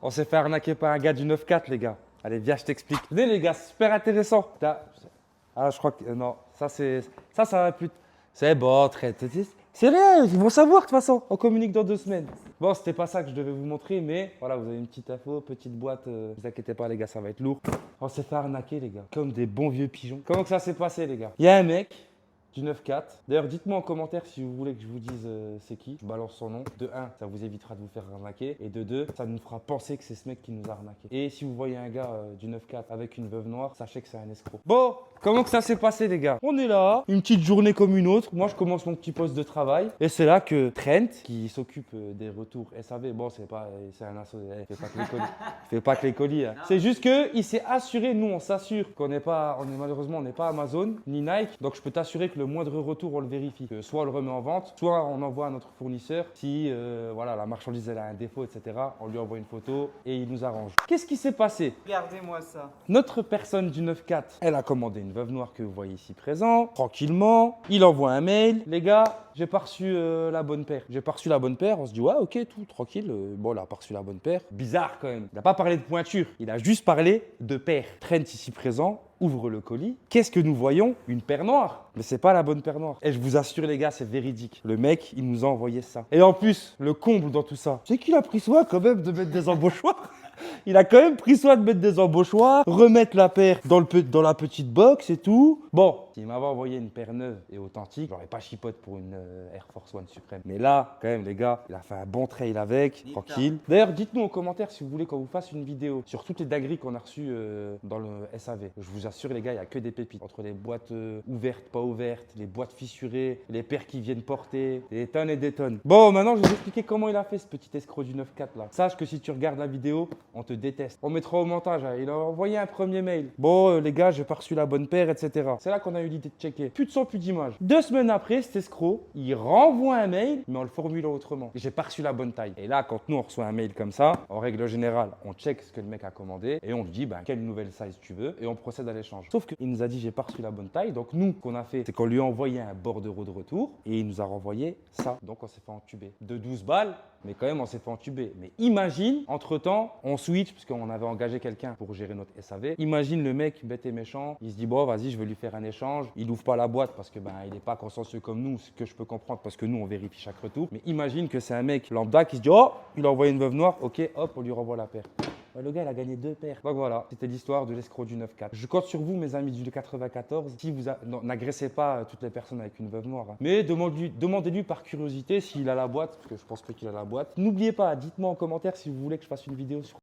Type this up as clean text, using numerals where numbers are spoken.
On s'est fait arnaquer par un gars du 9-4, les gars. Allez, viens, je t'explique. Venez, les gars, c'est super intéressant. Ah, je crois que. Non, ça va plus. C'est bon, c'est rien, ils vont savoir de toute façon. On communique dans 2 semaines. Bon, c'était pas ça que je devais vous montrer, mais voilà, vous avez une petite info, petite boîte. Ne vous inquiétez pas, les gars, ça va être lourd. On s'est fait arnaquer, les gars. Comme des bons vieux pigeons. Comment que ça s'est passé, les gars? Il y a un mec du 9-4. D'ailleurs, dites-moi en commentaire si vous voulez que je vous dise c'est qui. Je balance son nom. De 1, ça vous évitera de vous faire arnaquer. Et de 2, ça nous fera penser que c'est ce mec qui nous a arnaqué. Et si vous voyez un gars du 9-4 avec une veuve noire, sachez que c'est un escroc. Bon, comment que ça s'est passé, les gars? On est là, une petite journée comme une autre. Moi, je commence mon petit poste de travail. Et c'est là que Trent, qui s'occupe des retours SAV, bon, c'est un assaut, il fait pas que les colis. Il fait pas que les colis. Hein. C'est juste qu'il s'est assuré, nous, on s'assure qu'on n'est pas, malheureusement, on n'est pas Amazon ni Nike. Donc, je peux t'assurer que le moindre retour, on le vérifie. Que soit on le remet en vente, soit on envoie à notre fournisseur. Si voilà, la marchandise elle a un défaut, etc., on lui envoie une photo et il nous arrange. Qu'est-ce qui s'est passé? Regardez-moi ça. Notre personne du 9-4, elle a commandé une veuve noire que vous voyez ici présent, tranquillement. Il envoie un mail. Les gars, j'ai pas reçu la bonne paire. J'ai pas reçu la bonne paire. On se dit, ouais, ok, tout tranquille. Bon, il a pas reçu la bonne paire. Bizarre quand même. Il n'a pas parlé de pointure. Il a juste parlé de paire. Trent ici présent ouvre le colis. Qu'est-ce que nous voyons? Une paire noire. Mais c'est pas la bonne paire noire. Et je vous assure, les gars, c'est véridique. Le mec, il nous a envoyé ça. Et en plus, le comble dans tout ça, c'est qu'il a pris soin quand même de mettre des embauchoirs. Il a quand même pris soin de mettre des embauchoirs, remettre la paire dans la petite box et tout. Bon, s'il m'avait envoyé une paire neuve et authentique, j'aurais pas chipote pour une Air Force One Supreme. Mais là, quand même, les gars, il a fait un bon trail avec, tranquille. D'ailleurs, dites-nous en commentaire si vous voulez qu'on vous fasse une vidéo sur toutes les dingueries qu'on a reçues dans le SAV. Je vous assure, les gars, il n'y a que des pépites. Entre les boîtes ouvertes, pas ouvertes, les boîtes fissurées, les paires qui viennent porter, des tonnes et des tonnes. Bon, maintenant, je vais vous expliquer comment il a fait ce petit escroc du 9-4 là. Sache que si tu regardes la vidéo, on te déteste. On mettra au montage. Hein. Il a envoyé un premier mail. Bon, les gars, j'ai pas reçu la bonne paire, etc. C'est là qu'on a eu l'idée de checker. Plus de son, plus d'image. 2 semaines après, cet escroc, il renvoie un mail, mais en le formulant autrement. J'ai pas reçu la bonne taille. Et là, quand nous, on reçoit un mail comme ça, en règle générale, on check ce que le mec a commandé et on lui dit, ben, quelle nouvelle size tu veux et on procède à l'échange. Sauf qu'il nous a dit, j'ai pas reçu la bonne taille. Donc, nous, ce qu'on a fait, c'est qu'on lui a envoyé un bordereau de retour et il nous a renvoyé ça. Donc, on s'est fait entuber. De 12 balles, mais quand même, on s'est fait entuber. Mais imagine, entre-temps, on switch, parce qu'on avait engagé quelqu'un pour gérer notre SAV. Imagine le mec bête et méchant, il se dit, bon, vas-y, je vais lui faire un échange. Il ouvre pas la boîte parce que ben, il n'est pas consciencieux comme nous, ce que je peux comprendre, parce que nous, on vérifie chaque retour. Mais imagine que c'est un mec lambda qui se dit, oh, il a envoyé une veuve noire, ok, hop, on lui renvoie la paire. Le gars, il a gagné 2 paires. Donc voilà, c'était l'histoire de l'escroc du 9-4. Je compte sur vous, mes amis du 94. Si vous n'agressez pas toutes les personnes avec une veuve noire, hein. Mais demandez-lui par curiosité s'il a la boîte, parce que je pense pas qu'il a la boîte. N'oubliez pas, dites-moi en commentaire si vous voulez que je fasse une vidéo sur